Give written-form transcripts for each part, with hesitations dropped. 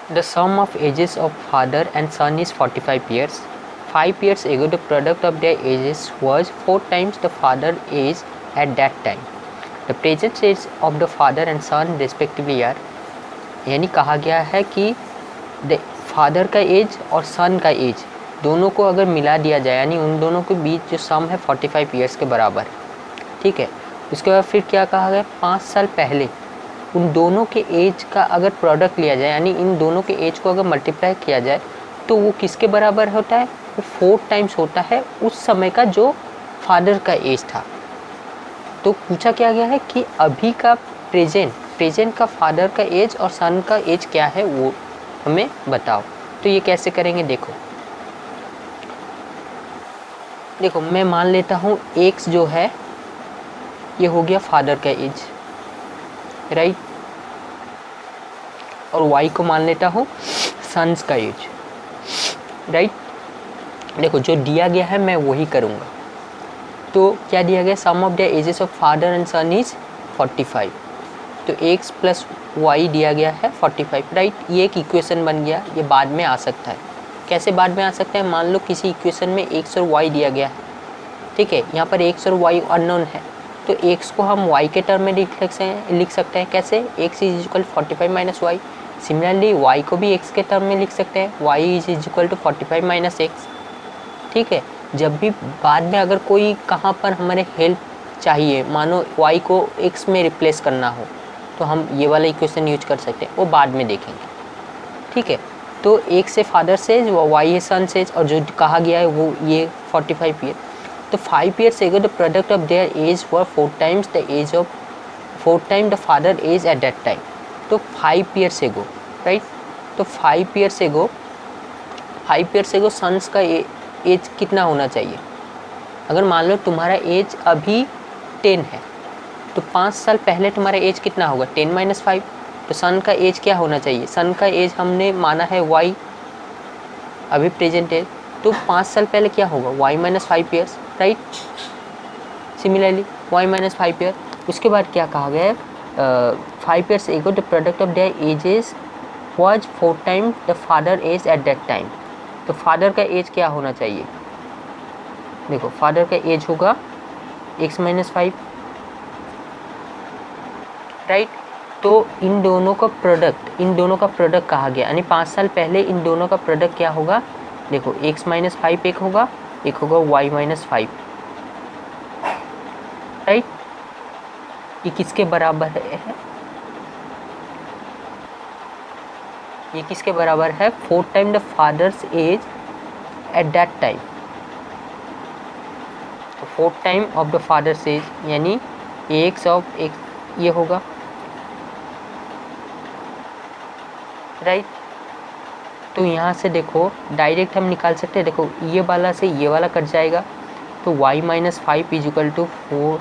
The sum of ages of father and son is 45 years. 5 years ago, the product of their ages was 4 times the father age at that time. The present age of the father and son respectively are, यानी कहा गया है कि father का as और सन का as दोनों को अगर मिला दिया जाए, यानी उन दोनों के बीच जो सम है 45 ईयर्स के बराबर, ठीक है। उसके बाद फिर क्या कहा गया, 5 साल पहले उन दोनों के एज का अगर प्रोडक्ट लिया जाए, यानी इन दोनों के एज को अगर मल्टीप्लाई किया जाए तो वो किसके बराबर होता है, वो 4 टाइम्स होता है उस समय का जो फादर का एज था। तो पूछा क्या गया है कि अभी का प्रेजेंट का फादर का एज और सन का एज क्या है वो हमें बताओ। तो ये कैसे करेंगे, देखो मैं मान लेता हूँ x जो है ये हो गया फादर का एज, राइट, और y को मान लेता हूँ सन्स का एज, राइट। देखो जो दिया गया है मैं वही करूँगा। तो क्या दिया गया, sum of the ages of father and son is 45, तो x प्लस वाई दिया गया है 45, राइट। ये एक इक्वेशन बन गया, ये बाद में आ सकता है। कैसे बाद में आ सकता है, मान लो किसी इक्वेशन में x और y दिया गया है, ठीक है, यहाँ पर x और y अननोन है, तो x को हम y के टर्म में लिख सकते हैं। कैसे, x is equal 45 minus Y. Similarly y को भी x के टर्म में लिख सकते हैं, y is equal to 45 minus X, ठीक है। जब भी बाद में अगर कोई कहाँ पर हमारे हेल्प चाहिए, मानो y को x में रिप्लेस करना हो, तो हम ये वाला इक्वेशन यूज कर सकते हैं, वो बाद में देखेंगे, ठीक है। तो एक से फादर सेज, वाई है सन सेज, और जो कहा गया है वो ये 45 ईयर। तो 5 years ago the product of their age were 4 times the father age at that time. तो 5 years ago, राइट। तो 5 years ago सन्स का एज कितना होना चाहिए। अगर मान लो तुम्हारा एज अभी 10 है, तो 5 साल पहले तुम्हारा एज कितना होगा, 10 माइनस 5। तो सन का एज क्या होना चाहिए, सन का एज हमने माना है y, अभी प्रेजेंट एज, तो 5 साल पहले क्या होगा, y minus 5 years, right. Similarly y minus 5 year. उसके बाद क्या कहा गया है, 5 years ago the product of their ages was 4 times the father age at that time. तो फादर का एज क्या होना चाहिए, देखो फादर का एज होगा x माइनस 5, राइट। तो इन दोनों का प्रोडक्ट कहा गया, यानी 5 साल पहले इन दोनों का प्रोडक्ट क्या होगा, देखो x माइनस 5 एक होगा y माइनस 5, राइट। ये किसके बराबर है, ये किसके बराबर है, 4 time the father's age at that time. तो 4 time of the father's age, यानी x ऑफ x ये होगा, राइट। तो यहाँ से देखो डायरेक्ट हम निकाल सकते हैं, देखो ये वाला से ये वाला कट जाएगा, तो y minus 5 is equal to 4,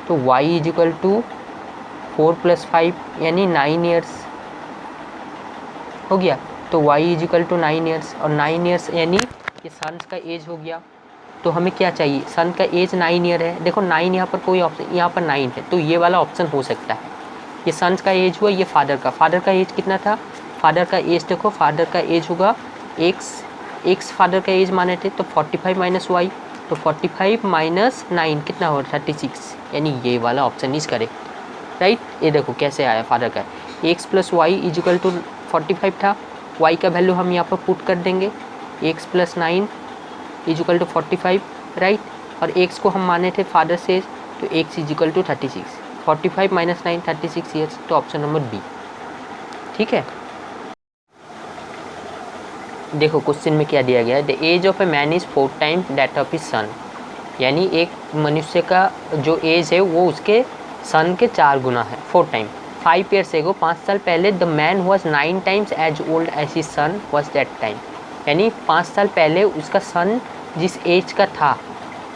तो y is equal to 4 plus 5 यानी 9 ईयर्स हो गया। तो y is equal to 9 years, और 9 ईयर्स यानी ये सन्स का एज हो गया। तो हमें क्या चाहिए, सन का एज 9 ईयर है, देखो 9 यहाँ पर कोई ऑप्शन, यहाँ पर 9 है, तो ये वाला ऑप्शन हो सकता है। ये सन्स का एज हुआ, ये फादर का एज कितना था, फादर का एज देखो, फादर का एज होगा एक्स फादर का एज माने थे, तो 45 माइनस वाई, तो 45 माइनस 9 कितना हो, 36, यानी ये वाला ऑप्शन इज करेक्ट, राइट। ये देखो कैसे आया, फादर का X plus Y is equal to 45 था, वाई का वैल्यू हम यहाँ पर पुट कर देंगे, X plus 9 is equal to 45, right. और एक्स को हम माने थे फादर से, तो X is equal to 36, 45 minus 9 36 years, तो ऑप्शन नंबर बी, ठीक है। देखो क्वेश्चन में क्या दिया गया है, the age of a man is 4 times that of his son, यानी एक मनुष्य का जो एज है वो उसके सन के 4 गुना है, 4 टाइम। 5 years ago 5 साल पहले the man was 9 times as old as his son was that time, यानी 5 साल पहले उसका सन जिस एज का था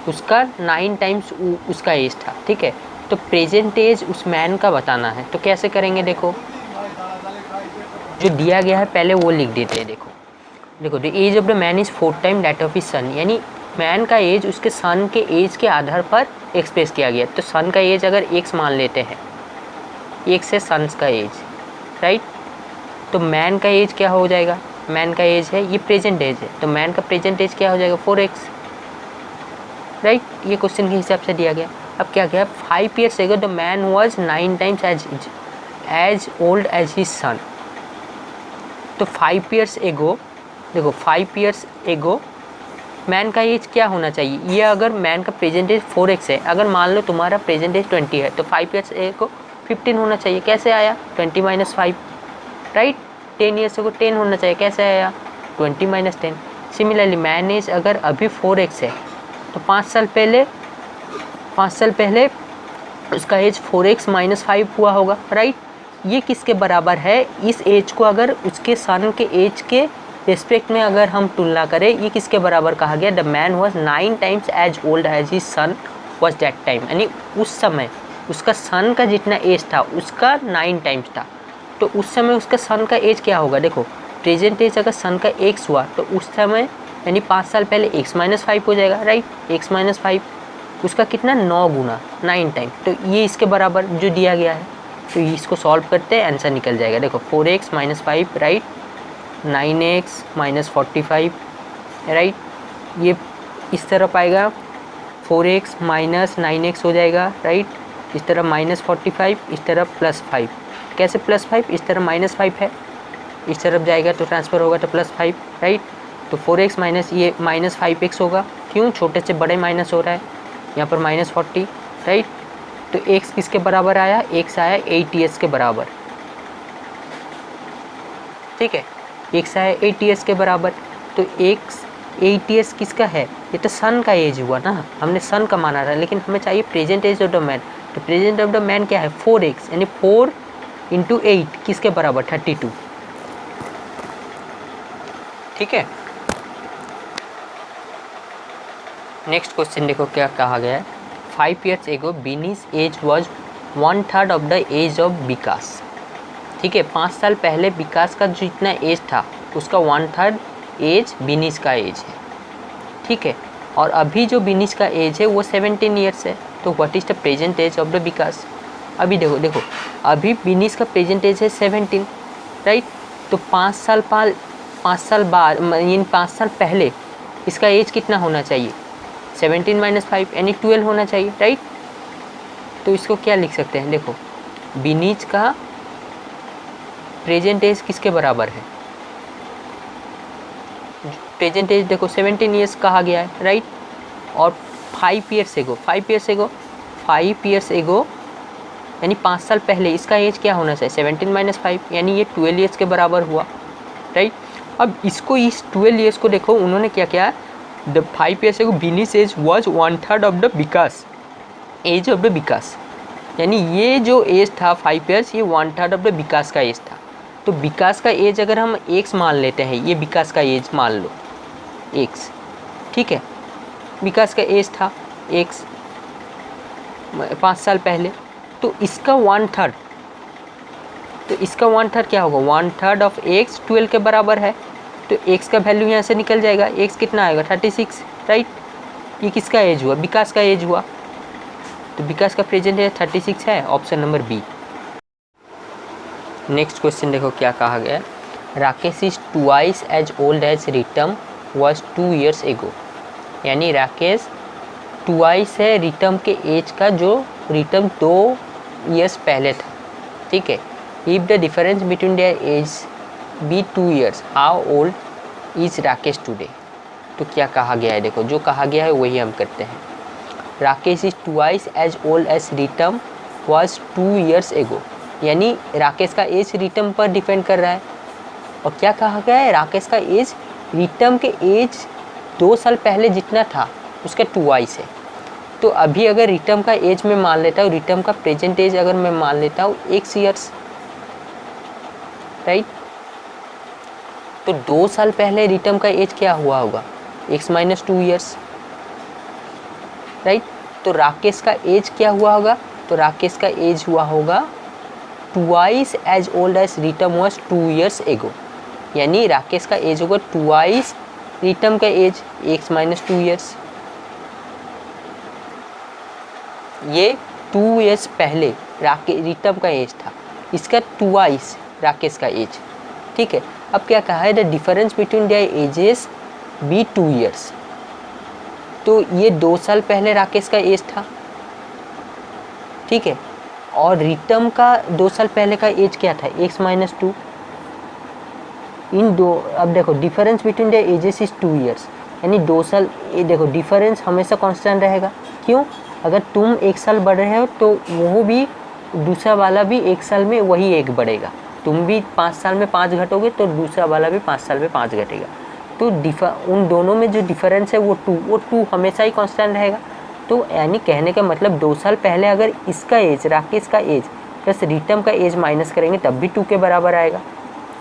उसका 9 टाइम्स उसका एज था, ठीक है। तो प्रेजेंट एज उस मैन का बताना है, तो कैसे करेंगे, देखो जो दिया गया है पहले वो लिख देते हैं। देखो the age of the man is 4 time that of his son, यानी मैन का एज उसके सन के एज के आधार पर एक्सप्रेस किया गया। तो सन का एज अगर x मान लेते हैं, x है सन्स का एज, राइट। तो मैन का एज क्या हो जाएगा, मैन का एज है ये प्रेजेंट एज है, तो मैन का प्रेजेंट एज क्या हो जाएगा 4x, राइट। ये क्वेश्चन के हिसाब से दिया गया। अब क्या क्या 5 years ago the man was 9 times as old as his son. तो 5 years ago, देखो 5 years ago मैन का एज क्या होना चाहिए, ये अगर मैन का प्रेजेंट एज 4x है, अगर मान लो तुम्हारा प्रेजेंट एज 20 है, तो 5 years ago 15 होना चाहिए। कैसे आया 20 - 5, राइट। 10 years ago 10 होना चाहिए। कैसे आया 20 - 10। सिमिलरली मैन एज अगर अभी 4x है, तो 5 साल पहले उसका एज 4x - 5 हुआ होगा, राइट। ये किसके बराबर है, इस एज को अगर उसके सन के एज के रिस्पेक्ट में अगर हम तुलना करें, ये किसके बराबर कहा गया, the man was 9 times as old as his son was that time. यानी उस समय उसका सन का जितना एज था उसका 9 times था। तो उस समय उसका सन का एज क्या होगा, देखो प्रेजेंट एज अगर सन का x हुआ तो उस समय यानी 5 साल पहले x - 5 हो जाएगा, राइट। x - 5 उसका कितना 9 गुना 9 टाइम, तो ये इसके बराबर जो दिया गया है। तो इसको सॉल्व करते हैं, आंसर निकल जाएगा। देखो 4x - 5, राइट, 9x - 45, राइट। ये इस तरफ आएगा 4x - 9x हो जाएगा, राइट। इस तरफ -45, इस तरफ +5। कैसे +5, इस तरफ -5 है, इस तरफ जाएगा तो ट्रांसफ़र होगा तो +5, राइट। तो 4x माइनस ये -5x होगा, क्यों, छोटे से बड़े माइनस हो रहा है, यहाँ पर -40, राइट। तो x किसके बराबर आया, x आया 8 years के बराबर, ठीक है, x आया 8 years के बराबर। तो x 8 years किसका है, ये तो सन का एज हुआ ना, हमने सन का माना था, लेकिन हमें चाहिए present age of the man. तो प्रेजेंट ऑफ द मैन क्या है 4x, यानी 4 × 8 किसके बराबर 32, ठीक है। नेक्स्ट क्वेश्चन देखो क्या कहा गया है, 5 years ago बीनीज age was 1/3 of the age of Vikas, ठीक है। 5 साल पहले विकास का जितना एज था उसका 1/3 एज बीनीज का एज है, ठीक है। और अभी जो बीनीज का एज है वो 17 years है। तो what is the present age of the Vikas. अभी देखो अभी बीनीज का प्रेजेंट एज है 17, राइट। तो 5 साल बाद यानी 5 साल पहले इसका एज कितना होना चाहिए 17 - 5 यानी 12 होना चाहिए, राइट। तो इसको क्या लिख सकते हैं, देखो बीनीज का प्रेजेंट एज किसके बराबर है, प्रेजेंट एज देखो 17 years कहा गया है, राइट। और 5 years ago यानी 5 साल पहले इसका एज क्या होना चाहिए 17 - 5 यानी ये 12 years के बराबर हुआ, राइट। अब इसको इस 12 years को देखो उन्होंने क्या किया, द 5 years ago बीनीज age was 1/3 of the Vikas, age of the Vikas, यानी ये जो एज था 5 years ये 1/3 ऑफ द विकास का एज था। तो विकास का एज अगर हम x मान लेते हैं, ये विकास का एज मान लो x, ठीक है, विकास का एज था x 5 साल पहले, तो इसका 1/3, तो इसका 1/3 क्या होगा 1/3 ऑफ x 12 के बराबर है। तो x का वैल्यू यहाँ से निकल जाएगा, x कितना आएगा 36, राइट। ये किसका एज हुआ, विकास का एज हुआ, तो विकास का प्रेजेंट एज 36 है, option number B. Next question देखो क्या कहा गया है, Rakesh is twice as old as Ritam was 2 years ago, यानी राकेश ट्वाइस है रिटम के एज का जो रिटम 2 years पहले था, ठीक है। If the difference between their age be 2 years, how old is Rakesh today. तो क्या कहा गया है, देखो जो कहा गया है वही हम करते हैं। Rakesh is twice as old as Ritam was 2 years ago, यानी राकेश का एज रिटम पर डिपेंड कर रहा है। और क्या कहा गया है, राकेश का एज रिटम के एज 2 साल पहले जितना था उसका 2x है। तो अभी अगर रिटम का एज में मान लेता हूँ, रिटम का प्रेजेंट एज अगर मैं मान लेता हूँ x years, राइट। तो 2 साल पहले रिटम का एज क्या हुआ होगा x - 2 years, राइट। तो राकेश का एज क्या हुआ होगा, तो राकेश का एज हुआ होगा twice as old as Ritam was 2 years ago, यानी राकेश का एज होगा ट्वाइस रिटम का एज x - 2 years। ये 2 years पहले रिटम का एज था, इसका ट्वाइस राकेश का एज, ठीक है। अब क्या कहा है, the difference between their ages be 2 years. तो ये 2 साल पहले राकेश का एज था, ठीक है, और रितम का 2 साल पहले का एज क्या था, x-2। इन दो, अब देखो difference between the ages is 2 years, यानी 2 साल, ये देखो डिफरेंस हमेशा कांस्टेंट रहेगा। क्यों, अगर तुम 1 साल बढ़ रहे हो तो वो भी दूसरा वाला भी 1 साल में वही 1 बढ़ेगा। तुम भी 5 साल में 5 घटोगे तो दूसरा वाला भी 5 साल में 5 घटेगा। तो उन दोनों में जो डिफरेंस है वो 2 हमेशा ही कांस्टेंट रहेगा। तो यानी कहने का मतलब 2 साल पहले अगर इसका एज, राकेश का एज प्लस रितम का एज माइनस करेंगे तब भी 2 के बराबर आएगा,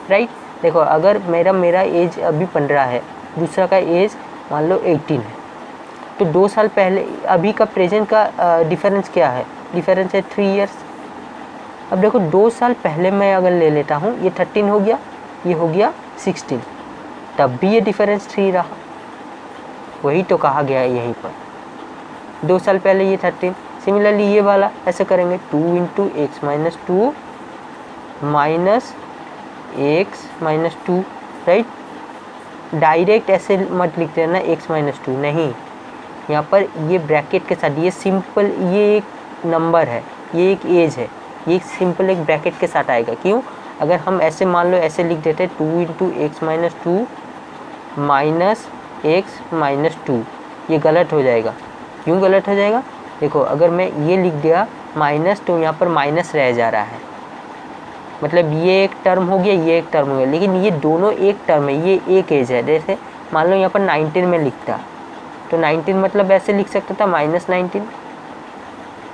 राइट। देखो अगर मेरा एज अभी 15 है, दूसरा का एज मान लो 18 है, तो 2 साल पहले अभी का प्रेजेंट का डिफरेंस क्या है, डिफरेंस है 3 ईयर्स। अब देखो 2 साल पहले मैं अगर ले लेता हूँ, ये 13 हो गया, ये हो गया 16, तब भी ये डिफरेंस 3 रहा। वही तो कहा गया है यहीं पर, 2 साल पहले ये 13। सिमिलरली ये वाला ऐसे करेंगे, 2 into x minus 2 minus x minus 2, right. Direct ऐसे मत लिख देना x-2, नहीं, यहाँ पर ये ब्रैकेट के साथ, ये सिंपल, ये एक नंबर है, ये एक एज है, ये सिंपल एक ब्रैकेट के साथ आएगा। क्यों, अगर हम ऐसे मान लो ऐसे लिख देते 2 into x-2 minus x minus 2, ये गलत हो जाएगा। क्यों गलत हो जाएगा, देखो अगर मैं ये लिख दिया माइनस, तो यहाँ पर माइनस रह जा रहा है, मतलब ये एक टर्म हो गया, ये एक टर्म हो गया, लेकिन ये दोनों एक टर्म है, ये एक एज है। जैसे मान लो यहाँ पर 19 में लिखता, तो 19 मतलब ऐसे लिख सकता था -19,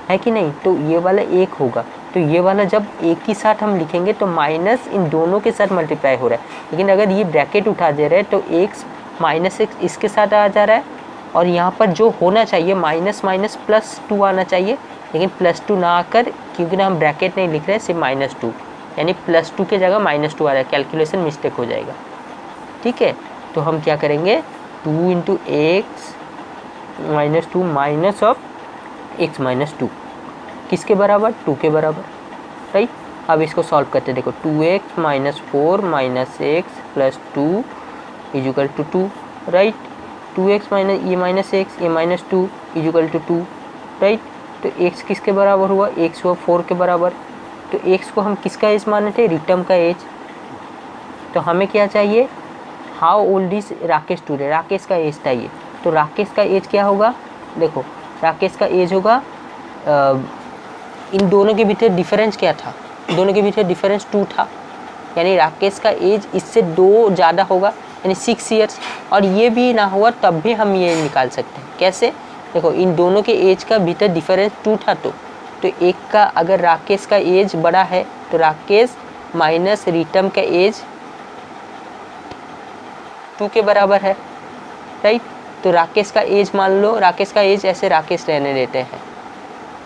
है कि नहीं। तो ये वाला एक होगा, तो ये वाला जब एक ही साथ हम लिखेंगे तो माइनस इन दोनों के साथ मल्टीप्लाई हो रहा है। लेकिन अगर ये ब्रैकेट उठा दे रहे हैं तो x माइनस एक्स इसके साथ आ जा रहा है, और यहाँ पर जो होना चाहिए माइनस माइनस +2 आना चाहिए, लेकिन +2 ना आकर, क्योंकि ना हम ब्रैकेट नहीं लिख रहे हैं, सिर्फ -2, यानी +2 के जगह -2 आ रहा है, कैलकुलेशन मिस्टेक हो जाएगा, ठीक है। तो हम क्या करेंगे, 2 into x minus 2 minus of x minus 2 किसके बराबर, 2 के बराबर, राइट। अब इसको सॉल्व करते, देखो 2x minus 4 minus x plus 2 is equal to 2, right. 2x minus ये माइनस एक्स, ये माइनस 2 इजुकल टू 2, राइट। तो x किसके बराबर हुआ, x हुआ 4 के बराबर। तो x को हम किसका एज माने थे, रितम का एज। तो हमें क्या चाहिए, how old is Rakesh today, Rakesh का एज चाहिए। तो राकेश का एज क्या होगा, देखो राकेश का एज होगा, इन दोनों के भीतर डिफरेंस क्या था, दोनों के भीतर डिफरेंस 2 था, यानी राकेश का एज इससे 2 ज़्यादा होगा, यानी 6 ईयर्स। और ये भी ना हुआ तब भी हम ये निकाल सकते हैं, कैसे, देखो इन दोनों के एज का भीतर डिफरेंस 2 था, तो एक का अगर राकेश का एज बड़ा है तो राकेश माइनस रितम का एज 2 के बराबर है, राइट। तो राकेश का एज मान लो, राकेश का एज ऐसे राकेश रहने देते हैं,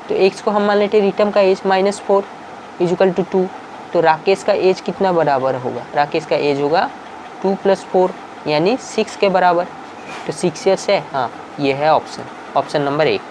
तो एक्स को हम मान लेते हैं रितम का एज -4 इजुकल टू 2। तो राकेश का एज कितना बराबर होगा, राकेश का एज होगा 2 + 4 यानी 6 के बराबर। तो 6 ईयर्स है, हाँ ये है ऑप्शन नंबर 1।